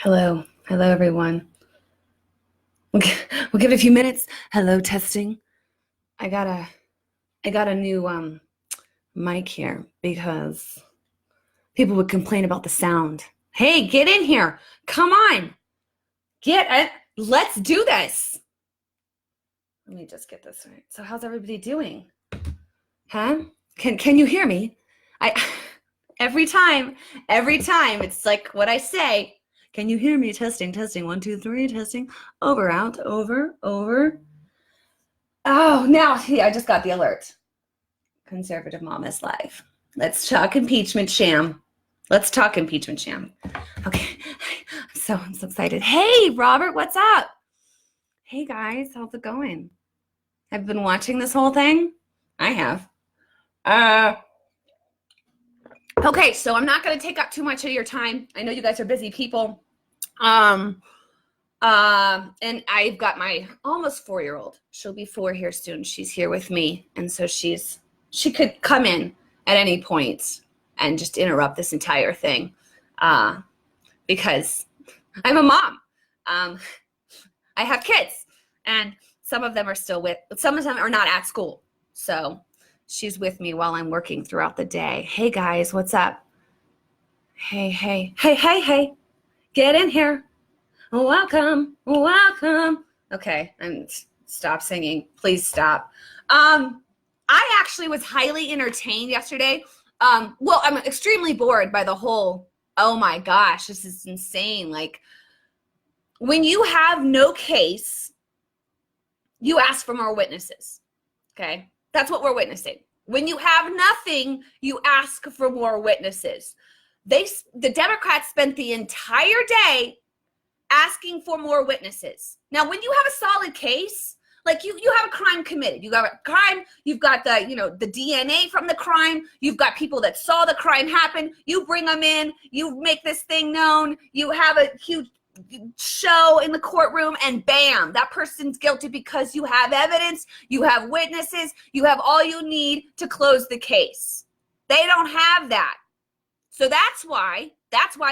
Hello. Hello, everyone. We'll give it a few minutes. Hello, testing. I got a new mic here because people would complain about the sound. Hey, get in here. Come on. Get it. Let's do this. Let me just get this right. So how's everybody doing? Huh? Can you hear me? Every time it's like what I say. Can you hear me? Testing, 1, 2, 3, testing. Over, out, over. Oh, now, I just got the alert. Conservative Mom is live. Let's talk impeachment sham. Okay, I'm so excited. Hey, Robert, what's up? Hey, guys, how's it going? I've been watching this whole thing. I have. Okay, so I'm not going to take up too much of your time. I know you guys are busy people. And I've got my almost 4-year-old. She'll be 4 here soon. She's here with me. And so she could come in at any point and just interrupt this entire thing. Because I'm a mom. I have kids, and some of them are not at school. So she's with me while I'm working throughout the day. Hey guys, what's up? Hey. Get in here. Welcome. Okay, and stop singing. Please stop. I actually was highly entertained yesterday. Well, I'm extremely bored by the whole, oh my gosh, this is insane. Like, when you have no case, you ask for more witnesses. Okay? That's what we're witnessing. When you have nothing, you ask for more witnesses. The Democrats spent the entire day asking for more witnesses. Now, when you have a solid case, like you have a crime committed, you got a crime, you've got the DNA from the crime, you've got people that saw the crime happen, you bring them in, you make this thing known, you have a huge show in the courtroom, and bam, that person's guilty because you have evidence, you have witnesses, you have all you need to close the case. They don't have that. So that's why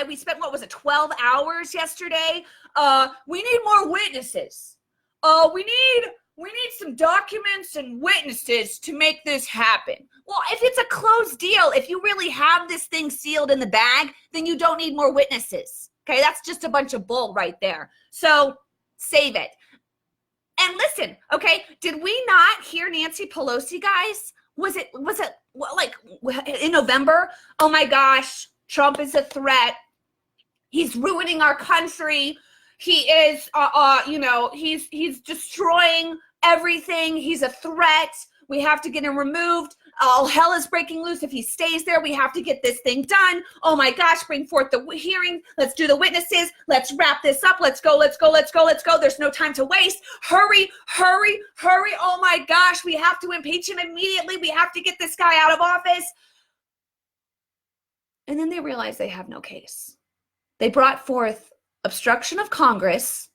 we spent, 12 hours yesterday? We need more witnesses. We need some documents and witnesses to make this happen. Well, if it's a closed deal, if you really have this thing sealed in the bag, then you don't need more witnesses. Okay, that's just a bunch of bull right there. So save it. And listen, okay, did we not hear Nancy Pelosi, guys? Was it like in November? Oh my gosh, Trump is a threat. He's ruining our country. He is, he's destroying everything. He's a threat. We have to get him removed. All hell is breaking loose. If he stays there, we have to get this thing done. Oh my gosh, bring forth the hearing. Let's do the witnesses. Let's wrap this up. Let's go. There's no time to waste. Hurry. Oh my gosh, we have to impeach him immediately. We have to get this guy out of office. And then they realize they have no case. They brought forth obstruction of Congress.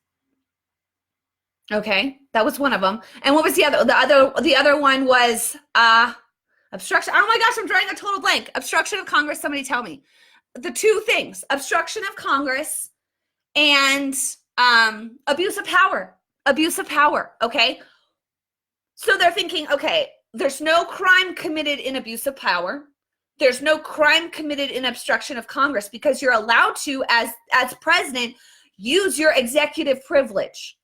Okay, that was one of them. And what was the other? The other one was obstruction. Oh my gosh, I'm drawing a total blank. Obstruction of Congress. Somebody tell me the two things: obstruction of Congress and abuse of power. Okay, so they're thinking, okay, there's no crime committed in abuse of power. There's no crime committed in obstruction of Congress because you're allowed to, as president, use your executive privilege.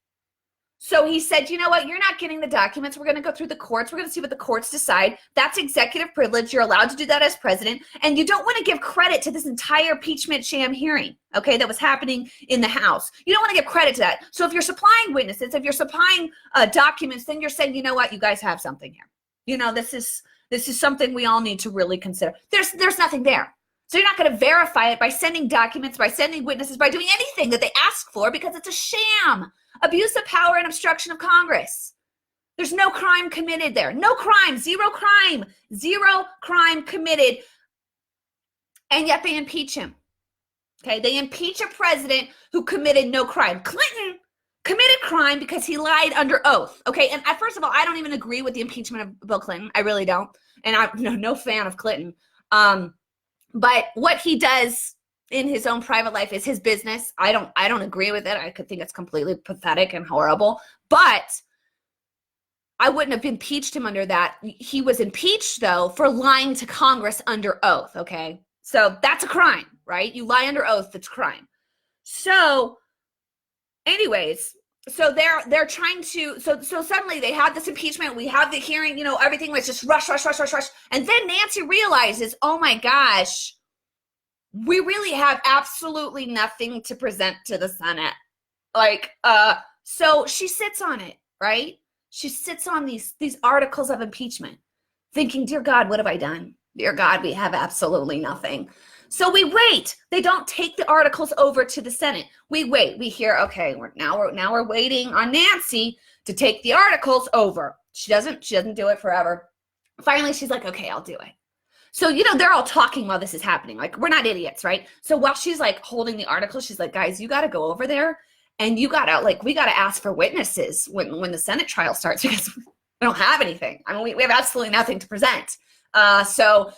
So he said, you know what? You're not getting the documents. We're going to go through the courts. We're going to see what the courts decide. That's executive privilege. You're allowed to do that as president. And you don't want to give credit to this entire impeachment sham hearing, okay, that was happening in the House. You don't want to give credit to that. So if you're supplying witnesses, if you're supplying documents, then you're saying, you know what? You guys have something here. You know, this is something we all need to really consider. There's nothing there. So you're not going to verify it by sending documents, by sending witnesses, by doing anything that they ask for because it's a sham. Abuse of power and obstruction of Congress. There's no crime committed there. No crime. Zero crime committed. And yet they impeach him. Okay, they impeach a president who committed no crime. Clinton committed crime because he lied under oath. Okay, and first of all, I don't even agree with the impeachment of Bill Clinton. I really don't. And I'm no fan of Clinton. But what he does in his own private life is his business. I don't agree with it. I could think it's completely pathetic and horrible, but I wouldn't have impeached him under that. He was impeached, though, for lying to Congress under oath, okay? So that's a crime, right? You lie under oath, that's a crime. So anyways, so they're trying to, so suddenly they had this impeachment, we have the hearing, everything was just rush. And then Nancy realizes, oh my gosh, we really have absolutely nothing to present to the Senate. So she sits on it, right? She sits on these articles of impeachment, thinking, dear God, what have I done? Dear God, we have absolutely nothing. So we wait. They don't take the articles over to the Senate. We wait. We hear, okay, we're waiting on Nancy to take the articles over. She doesn't do it forever. Finally, she's like, okay, I'll do it. So, they're all talking while this is happening. Like, we're not idiots, right? So while she's like holding the article, she's like, guys, you got to go over there and we got to ask for witnesses when the Senate trial starts, because we don't have anything. I mean, we have absolutely nothing to present. So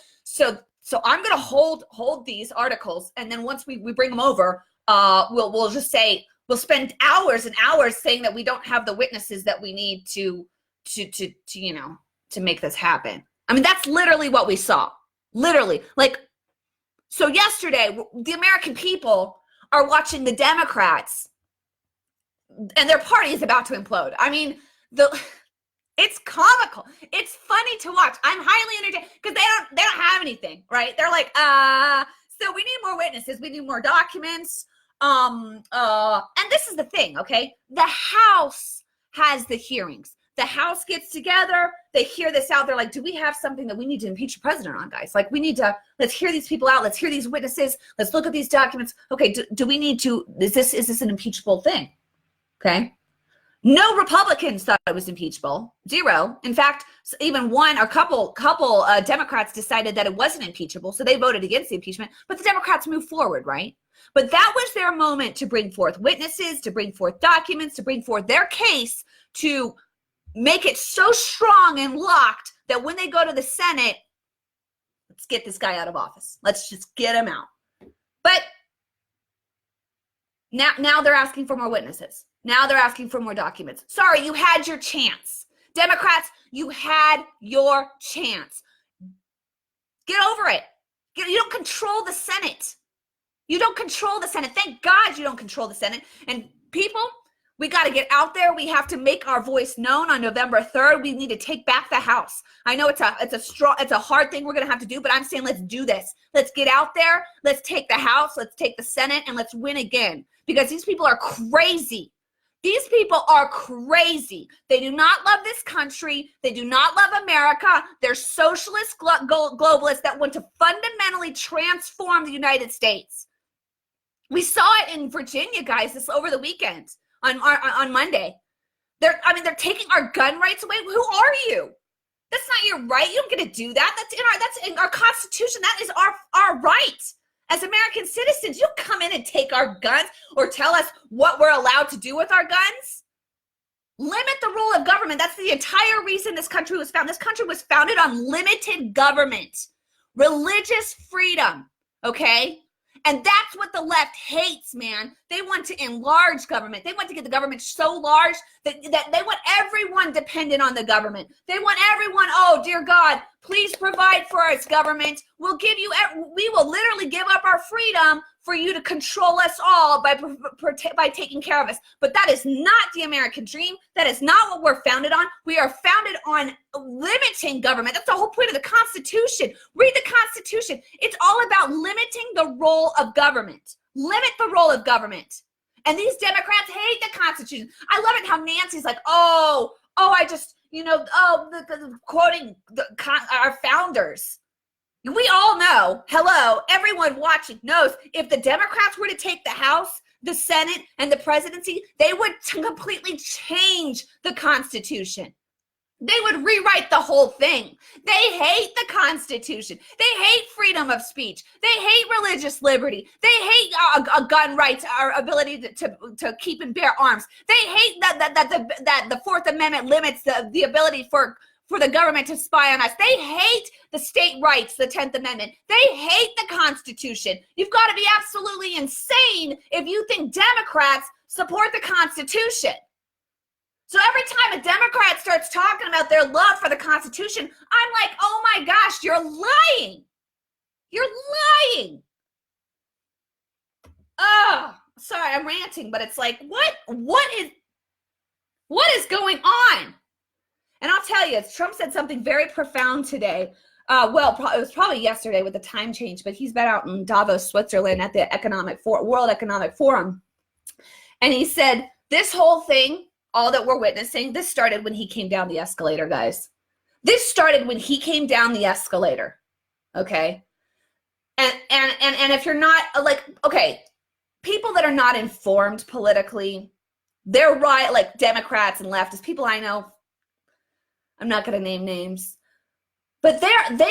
I'm going to hold these articles, and then once we bring them over, we'll just say, we'll spend hours and hours saying that we don't have the witnesses that we need to make this happen. I mean, that's literally what we saw. Literally. So yesterday, the American people are watching the Democrats, and their party is about to implode. I mean, it's comical. It's funny to watch. I'm highly entertained because they don't have anything, right? They're like, so we need more witnesses. We need more documents. And this is the thing, okay? The House has the hearings. The House gets together. They hear this out. They're like, do we have something that we need to impeach the president on, guys? Like, let's hear these people out. Let's hear these witnesses. Let's look at these documents. Okay, do we need to, is this an impeachable thing? Okay. No Republicans thought it was impeachable. Zero. In fact, even a couple Democrats decided that it wasn't impeachable, so they voted against the impeachment. But the Democrats moved forward, right? But that was their moment to bring forth witnesses, to bring forth documents, to bring forth their case, to make it so strong and locked that when they go to the Senate, let's get this guy out of office. Let's just get him out. But now they're asking for more witnesses. Now they're asking for more documents. Sorry, you had your chance. Democrats, you had your chance. Get over it. You don't control the Senate. You don't control the Senate. Thank God you don't control the Senate. And people, we got to get out there. We have to make our voice known on November 3rd. We need to take back the House. I know it's a hard thing we're going to have to do, but I'm saying let's do this. Let's get out there. Let's take the House. Let's take the Senate, and let's win again, because these people are crazy. These people are crazy. They do not love this country. They do not love America. They're socialist globalists that want to fundamentally transform the United States. We saw it in Virginia, guys, this over the weekend on Monday. They're taking our gun rights away. Who are you? That's not your right. You don't get to do that. That's in our Constitution. That is our right. As American citizens, you come in and take our guns or tell us what we're allowed to do with our guns. Limit the role of government. That's the entire reason this country was founded. This country was founded on limited government, religious freedom, okay? And that's what the left hates, man. They want to enlarge government. They want to get the government so large that they want everyone dependent on the government. They want everyone, oh, dear God, please provide for us, government. We will literally give up our freedom for you to control us all by taking care of us. But that is not the American dream. That is not what we're founded on. We are founded on limiting government. That's the whole point of the Constitution. Read the Constitution. It's all about limiting the role of government. Limit the role of government. And these Democrats hate the Constitution. I love it how Nancy's like, I just, quoting our founders. We all know, hello, everyone watching knows, if the Democrats were to take the House, the Senate, and the presidency, they would completely change the Constitution. They would rewrite the whole thing. They hate the Constitution. They hate freedom of speech. They hate religious liberty. They hate gun rights, our ability to keep and bear arms. They hate that the Fourth Amendment limits the ability for for the government to spy on us. They hate the state rights, the 10th Amendment. They hate the Constitution. You've got to be absolutely insane if you think Democrats support the Constitution. So every time a Democrat starts talking about their love for the Constitution, I'm like, oh my gosh, you're lying. You're lying. Oh, sorry, I'm ranting, but it's like, what is going on? And I'll tell you, Trump said something very profound today. It was probably yesterday with the time change, but he's been out in Davos, Switzerland at the World Economic Forum. And he said, this whole thing, all that we're witnessing, this started when he came down the escalator, guys. This started when he came down the escalator, okay? And if you're not, like, okay, people that are not informed politically, they're right, like Democrats and leftists, people I know, I'm not going to name names, but they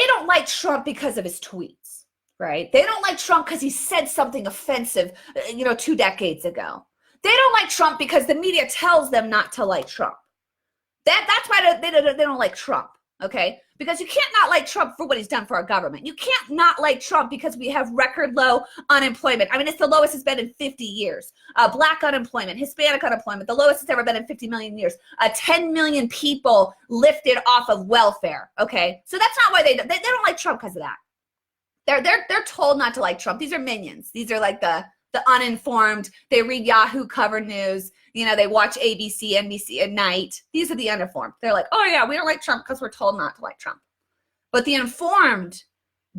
don't like Trump because of his tweets, right? They don't like Trump because he said something offensive, 2 decades ago. They don't like Trump because the media tells them not to like Trump. That's why they don't like Trump, okay? Because you can't not like Trump for what he's done for our government. You can't not like Trump because we have record low unemployment. I mean, it's the lowest it's been in 50 years. Black unemployment, Hispanic unemployment, the lowest it's ever been in 50 million years. 10 million people lifted off of welfare, okay? So that's not why they don't like Trump because of that. They're told not to like Trump. These are minions. These are like the uninformed. They read Yahoo cover news. They watch ABC, NBC at night. These are the uninformed. They're like, oh yeah, we don't like Trump because we're told not to like Trump. But the informed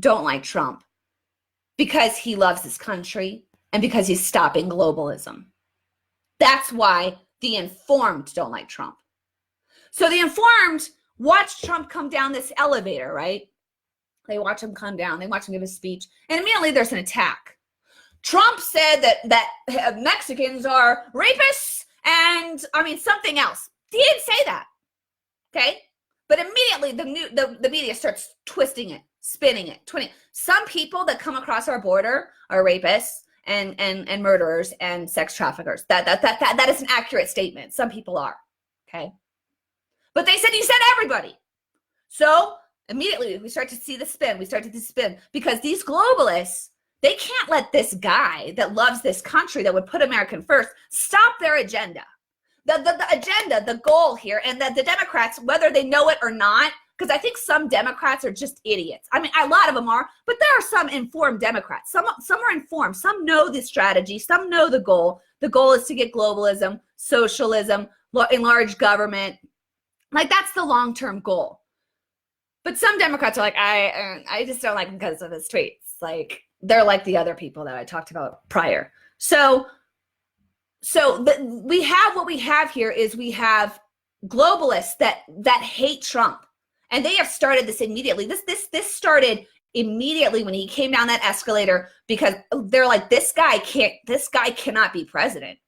don't like Trump because he loves this country and because he's stopping globalism. That's why the informed don't like Trump. So the informed watch Trump come down this elevator, right? They watch him come down. They watch him give a speech. And immediately there's an attack. Trump said that Mexicans are rapists and, something else. He didn't say that, okay? But immediately the media starts twisting it, spinning it, Some people that come across our border are rapists and murderers and sex traffickers. That is an accurate statement. Some people are, okay? But he said everybody. So immediately we start to see the spin. Because these globalists, they can't let this guy that loves this country, that would put American first, stop their agenda. The agenda, the goal here, and the Democrats, whether they know it or not, because I think some Democrats are just idiots. A lot of them are, but there are some informed Democrats. Some are informed. Some know the strategy. Some know the goal. The goal is to get globalism, socialism, enlarged government. Like, that's the long-term goal. But some Democrats are like, I just don't like him because of his tweets. Like, they're like the other people that I talked about prior. So we have what we have here is we have globalists that hate Trump, and they have started this immediately. This started immediately when he came down that escalator, because they're like, this guy cannot be president.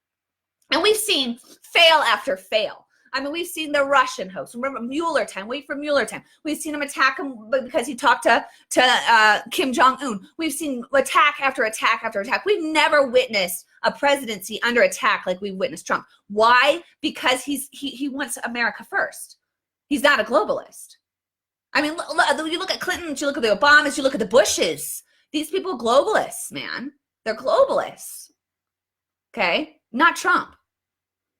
And we've seen fail after fail. We've seen the Russian hoax. Remember Mueller time? Wait for Mueller time. We've seen him attack him because he talked to Kim Jong-un. We've seen attack after attack after attack. We've never witnessed a presidency under attack like we've witnessed Trump. Why? Because he wants America first. He's not a globalist. You look at Clinton, you look at the Obamas, you look at the Bushes. These people are globalists, man. They're globalists. Okay? Not Trump.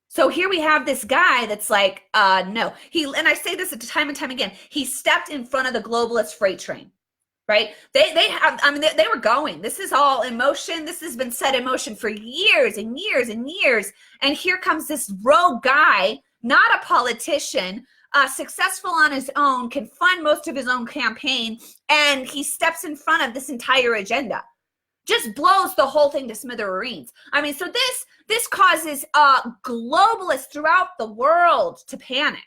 So here we have this guy that's like, no. And I say this time and time again, he stepped in front of the globalist freight train, right? They were going. This is all in motion. This has been set in motion for years and years and years. And here comes this rogue guy, not a politician, successful on his own, can fund most of his own campaign, and he steps in front of this entire agenda. Just blows the whole thing to smithereens. So this causes globalists throughout the world to panic.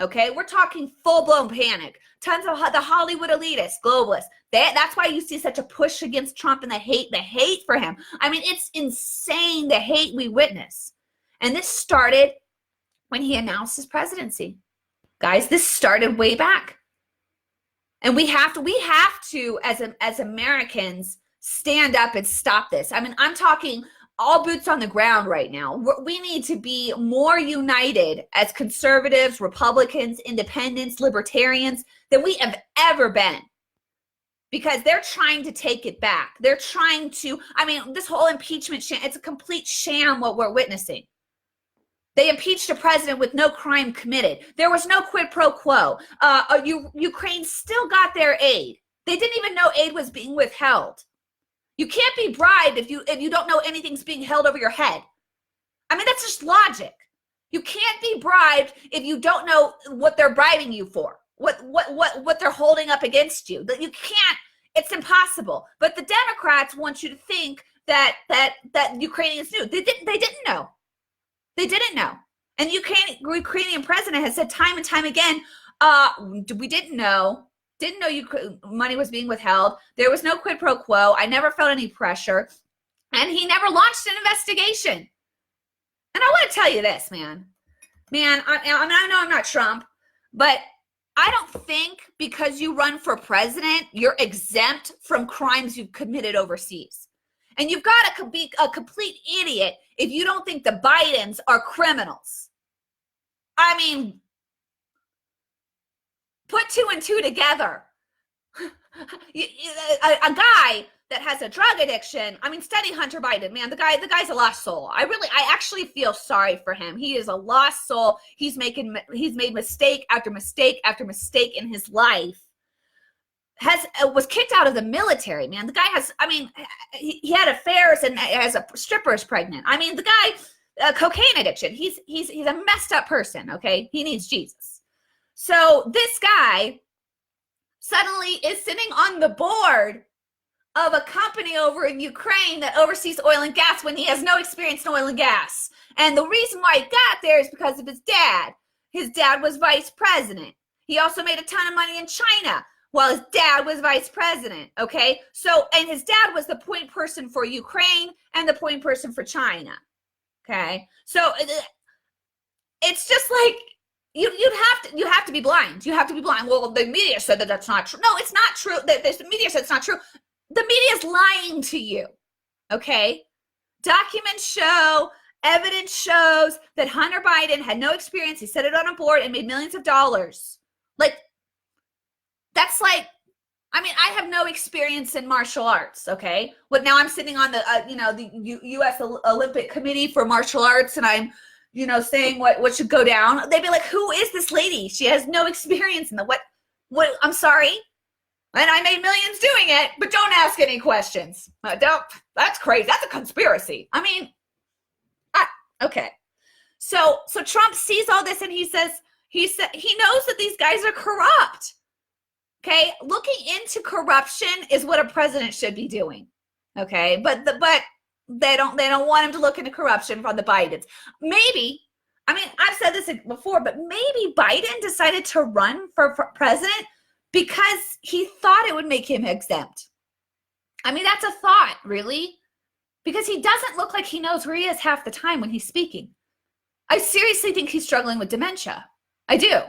Okay, we're talking full-blown panic. Tons of the Hollywood elitists, globalists. That's why you see such a push against Trump and the hate for him. It's insane, the hate we witness. And this started when he announced his presidency. Guys, this started way back. And we have to, as Americans, stand up and stop this. I'm talking all boots on the ground right now. We need to be more united as conservatives, Republicans, independents, libertarians than we have ever been. Because they're trying to take it back. They're trying to, this whole impeachment sham, it's a complete sham what we're witnessing. They impeached a president with no crime committed. There was no quid pro quo. Ukraine still got their aid. They didn't even know aid was being withheld. You can't be bribed if you don't know anything's being held over your head. That's just logic. You can't be bribed if you don't know what they're bribing you for, what they're holding up against you. That you can't. It's impossible. But the Democrats want you to think that Ukrainians knew. They didn't know. They didn't know. And the Ukrainian president has said time and time again, we didn't know money was being withheld. There was no quid pro quo. I never felt any pressure. And he never launched an investigation. And I want to tell you this, man. I know I'm not Trump, but I don't think because you run for president, you're exempt from crimes you've committed overseas. And you've got to be a complete idiot if you don't think the Bidens are criminals. Put two and two together. A guy that has a drug addiction. Study Hunter Biden, man. The guy's a lost soul. I actually feel sorry for him. He is a lost soul. He's made mistake after mistake after mistake in his life. Was kicked out of the military, man. The guy has, he had affairs and has a stripper's pregnant. The guy, cocaine addiction. He's a messed up person. Okay, he needs Jesus. So this guy suddenly is sitting on the board of a company over in Ukraine that oversees oil and gas when he has no experience in oil and gas. And the reason why he got there is because of his dad. His dad was vice president. He also made a ton of money in China while his dad was vice president. Okay. So, and his dad was the point person for Ukraine and the point person for China. Okay. So it's just like, you have to be blind. You have to be blind. Well, the media said that that's not true. No, it's not true. The media said it's not true. The media is lying to you. Okay? Documents show, evidence shows that Hunter Biden had no experience. He set it on a board and made millions of dollars. That's like, I have no experience in martial arts. Okay? But now I'm sitting on the U.S. Olympic Committee for Martial Arts, and I'm saying what should go down. They'd be like, who is this lady? She has no experience in what, I'm sorry. And I made millions doing it, but don't ask any questions. That's crazy. That's a conspiracy. Okay. So Trump sees all this and he knows that these guys are corrupt. Okay. Looking into corruption is what a president should be doing. Okay. But they don't want him to look into corruption from the Bidens. Maybe, I've said this before, but maybe Biden decided to run for president because he thought it would make him exempt. That's a thought, really, because he doesn't look like he knows where he is half the time when he's speaking. I seriously think he's struggling with dementia. I do.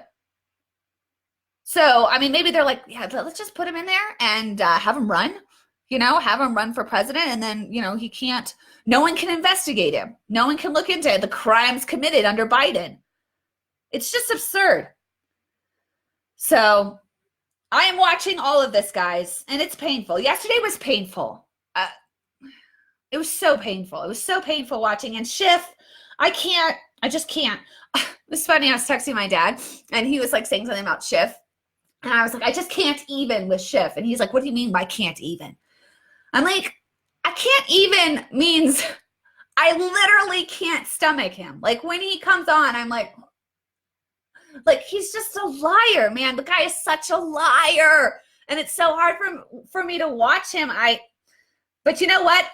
So, maybe they're like, yeah, let's just put him in there and have him run. Have him run for president, and then, he can't, no one can investigate him. No one can look into the crimes committed under Biden. It's just absurd. So I am watching all of this, guys, and it's painful. Yesterday was painful. It was so painful. It was so painful watching. And Schiff, I just can't. It was funny. I was texting my dad, and he was saying something about Schiff. And I was like, I just can't even with Schiff. And he's like, what do you mean by can't even? I'm like, I can't even means I literally can't stomach him. When he comes on, I'm like, he's just a liar, man. The guy is such a liar. And it's so hard for me to watch him. But you know what?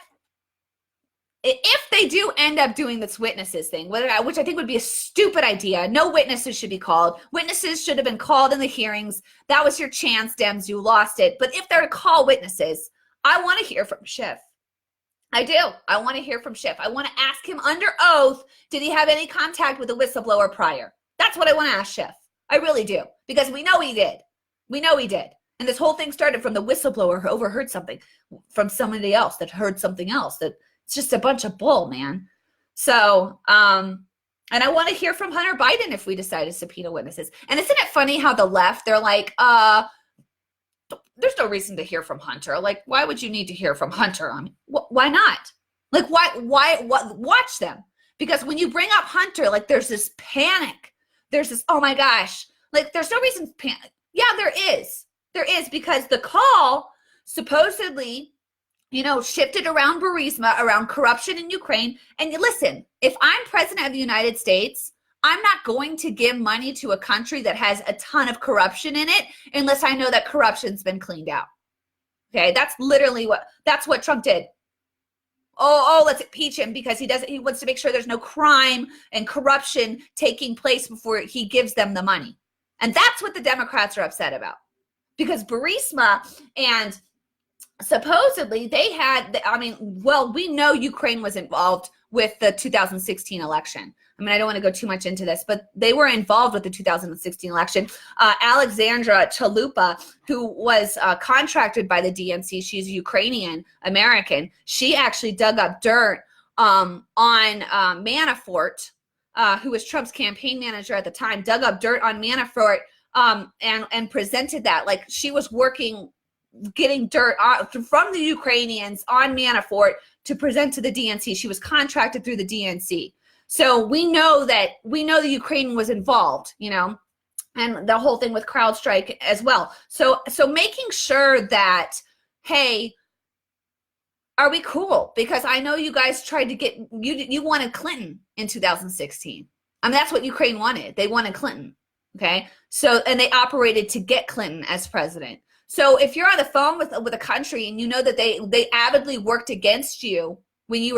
If they do end up doing this witnesses thing, which I think would be a stupid idea, no witnesses should be called. Witnesses should have been called in the hearings. That was your chance, Dems. You lost it. But if they're to call witnesses, I want to hear from Schiff. I do. I want to hear from Schiff. I want to ask him under oath, did he have any contact with a whistleblower prior? That's what I want to ask Schiff. I really do. Because we know he did. We know he did. And this whole thing started from the whistleblower who overheard something from somebody else that heard something else that It's just a bunch of bull, man. So, and I want to hear from Hunter Biden if we decide to subpoena witnesses. And isn't it funny how the left, they're like, there's no reason to hear from Hunter. Like, why would you need to hear from Hunter? I mean, why not? Like, watch them. Because when you bring up Hunter, like, there's this panic. There's this, oh my gosh. Like, there's no reason to panic. Yeah, there is. There is, because the call supposedly, shifted around Burisma, around corruption in Ukraine. And listen, if I'm president of the United States, I'm not going to give money to a country that has a ton of corruption in it unless I know that corruption's been cleaned out. Okay, that's literally that's what Trump did. Oh, let's impeach him because he wants to make sure there's no crime and corruption taking place before he gives them the money. And that's what the Democrats are upset about. Because Burisma and supposedly they had, we know Ukraine was involved with the 2016 election. I mean, I don't want to go too much into this, but they were involved with the 2016 election. Alexandra Chalupa, who was contracted by the DNC, she's Ukrainian American. She actually dug up dirt on Manafort, who was Trump's campaign manager at the time, dug up dirt on Manafort and presented that. Like, she was getting dirt from the Ukrainians on Manafort to present to the DNC. She was contracted through the DNC. So we know the Ukraine was involved, and the whole thing with CrowdStrike as well. So making sure that, hey, are we cool? Because I know you guys tried to get, you wanted Clinton in 2016. I mean, that's what Ukraine wanted. They wanted Clinton. Okay. So, and they operated to get Clinton as president. So if you're on the phone with a country and you know that they avidly worked against you when you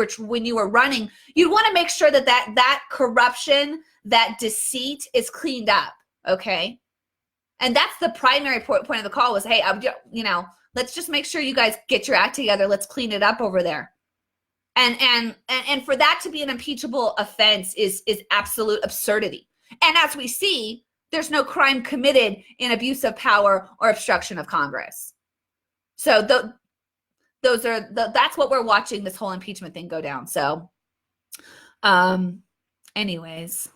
were running, you want to make sure that corruption, that deceit is cleaned up, okay? And that's the primary point of the call was, hey, let's just make sure you guys get your act together. Let's clean it up over there. And for that to be an impeachable offense is absolute absurdity. And as we see, there's no crime committed in abuse of power or obstruction of Congress. So that's what we're watching this whole impeachment thing go down. So, anyways,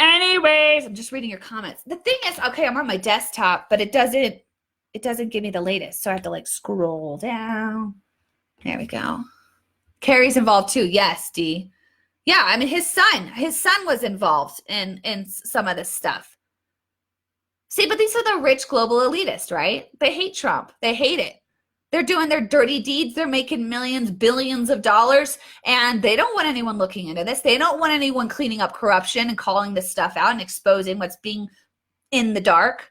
I'm just reading your comments. The thing is, okay, I'm on my desktop, but it doesn't give me the latest. So I have to scroll down. There we go. Carrie's involved too. Yes, D. Yeah, I mean, his son was involved in some of this stuff. See, but these are the rich global elitists, right? They hate Trump. They hate it. They're doing their dirty deeds. They're making millions, billions of dollars, and they don't want anyone looking into this. They don't want anyone cleaning up corruption and calling this stuff out and exposing what's being in the dark.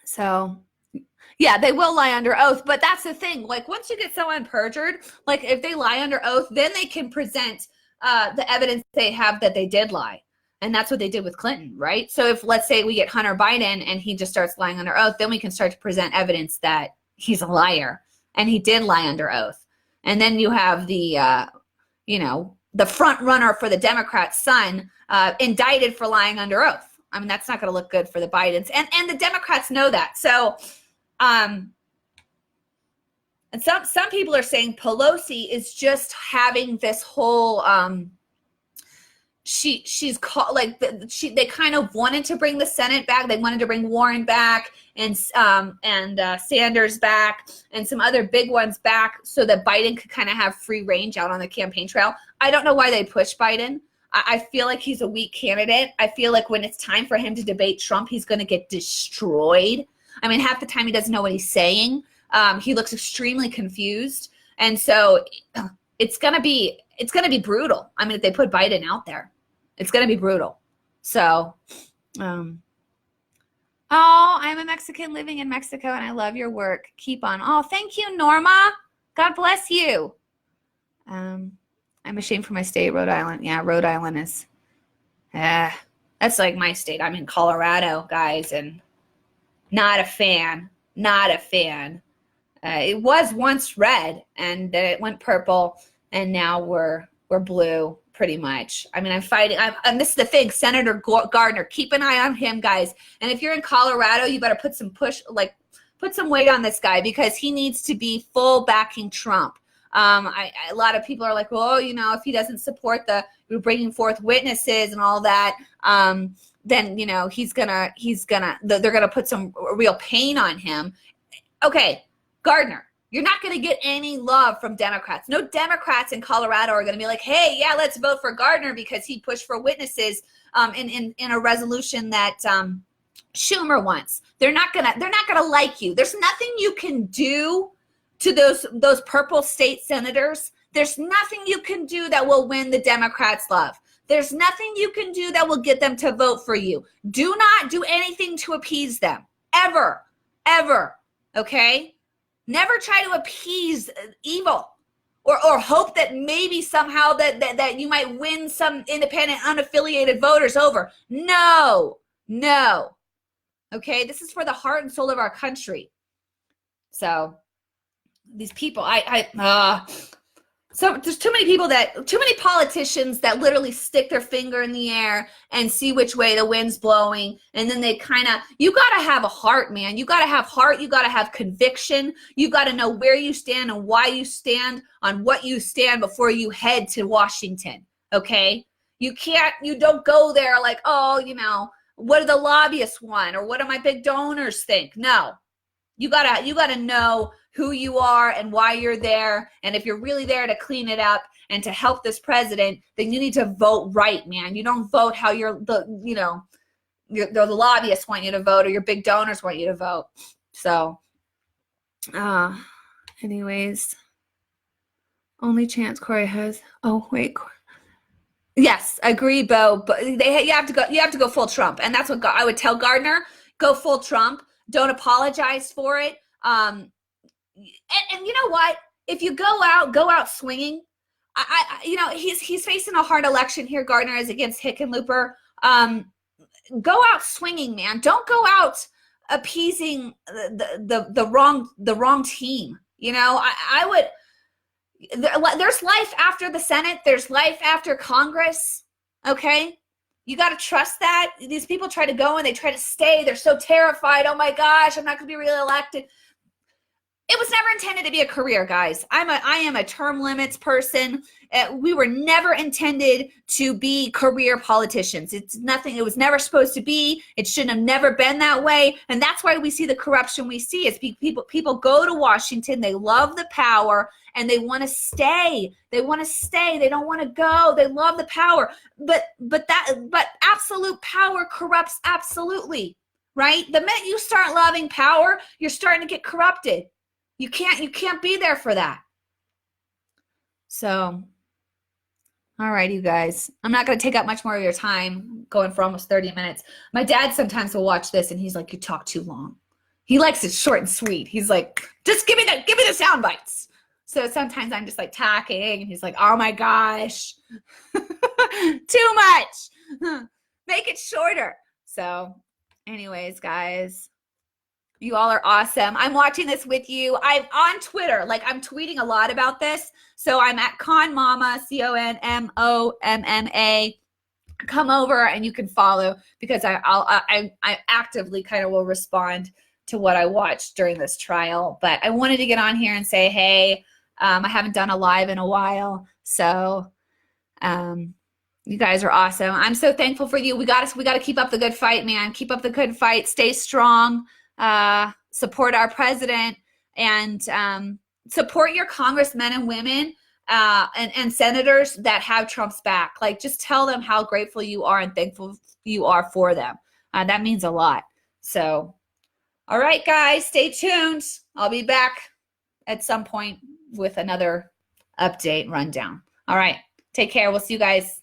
So, yeah, they will lie under oath, but that's the thing. Once you get someone perjured, if they lie under oath, then they can present the evidence they have that they did lie. And that's what they did with Clinton, right? So if, let's say, we get Hunter Biden and he just starts lying under oath, then we can start to present evidence that he's a liar and he did lie under oath. And then you have the front runner for the Democrat's son indicted for lying under oath. I mean, that's not going to look good for the Bidens. And the Democrats know that. So, and some people are saying Pelosi is just having this whole, she's called they kind of wanted to bring the Senate back. They wanted to bring Warren back and Sanders back and some other big ones back so that Biden could kind of have free range out on the campaign trail. I don't know why they push Biden. I feel like he's a weak candidate. I feel like when it's time for him to debate Trump, he's going to get destroyed. I mean, half the time he doesn't know what he's saying. He looks extremely confused. And so it's going to be brutal. I mean, if they put Biden out there, it's going to be brutal. So, oh, I'm a Mexican living in Mexico and I love your work. Keep on. Oh, thank you, Norma. God bless you. I'm ashamed for my state, Rhode Island. Yeah, Rhode Island is, that's like my state. I'm in Colorado, guys, and not a fan. It was once red, and then it went purple, and now we're blue, pretty much. I mean, I'm fighting. And this is the thing, Senator Gardner. Keep an eye on him, guys. And if you're in Colorado, you better put weight on this guy, because he needs to be full backing Trump. A lot of people are like, well, if he doesn't support the bringing forth witnesses and all that, then they're gonna put some real pain on him. Okay, Gardner, you're not going to get any love from Democrats. No Democrats in Colorado are going to be like, hey, yeah, let's vote for Gardner because he pushed for witnesses in a resolution that Schumer wants. They're not gonna like you. There's nothing you can do to those purple state senators. There's nothing you can do that will win the Democrats' love. There's nothing you can do that will get them to vote for you. Do not do anything to appease them. Ever. Okay? Never try to appease evil or hope that maybe somehow that you might win some independent, unaffiliated voters over. No. Okay? This is for the heart and soul of our country. So these people, so there's too many politicians that literally stick their finger in the air and see which way the wind's blowing. And then they you got to have a heart, man. You got to have heart. You got to have conviction. You got to know where you stand and why you stand on what you stand before you head to Washington. Okay. You don't go there like, oh, what do the lobbyists want? Or what do my big donors think? No, you gotta know who you are and why you're there. And if you're really there to clean it up and to help this president, then you need to vote right, man. You don't vote how the lobbyists want you to vote or your big donors want you to vote. So, anyways, only chance Corey has. Oh, wait. Yes, I agree, Bo. But you have to go full Trump. And that's what I would tell Gardner. Go full Trump. Don't apologize for it. And you know what? If you go out swinging. He's facing a hard election here. Gardner is against Hickenlooper. Go out swinging, man. Don't go out appeasing the wrong team. I would. There's life after the Senate. There's life after Congress. Okay. You got to trust that. These people try to go and they try to stay. They're so terrified. Oh my gosh, I'm not going to be reelected. It was never intended to be a career, guys. I am a term limits person. We were never intended to be career politicians. It's nothing. It was never supposed to be. It shouldn't have never been that way. And that's why we see the corruption we see. Is people go to Washington. They love the power and they want to stay. They want to stay. They don't want to go. They love the power. But absolute power corrupts absolutely, right? The minute you start loving power, you're starting to get corrupted. You can't be there for that. So, all right, you guys. I'm not going to take up much more of your time, going for almost 30 minutes. My dad sometimes will watch this and he's like, you talk too long. He likes it short and sweet. He's like, just give me the sound bites. So sometimes I'm just like talking and he's like, oh my gosh, too much. Make it shorter. So anyways, guys. You all are awesome. I'm watching this with you. I'm on Twitter. I'm tweeting a lot about this. So I'm at Momma, CONMOMMA. Come over and you can follow because I actively kind of will respond to what I watched during this trial. But I wanted to get on here and say, hey, I haven't done a live in a while. So you guys are awesome. I'm so thankful for you. We got to keep up the good fight, man. Keep up the good fight. Stay strong. Support our president and support your congressmen and women and senators that have Trump's back. Just tell them how grateful you are and thankful you are for them. That means a lot. So, all right, guys, stay tuned. I'll be back at some point with another update rundown. All right, take care. We'll see you guys.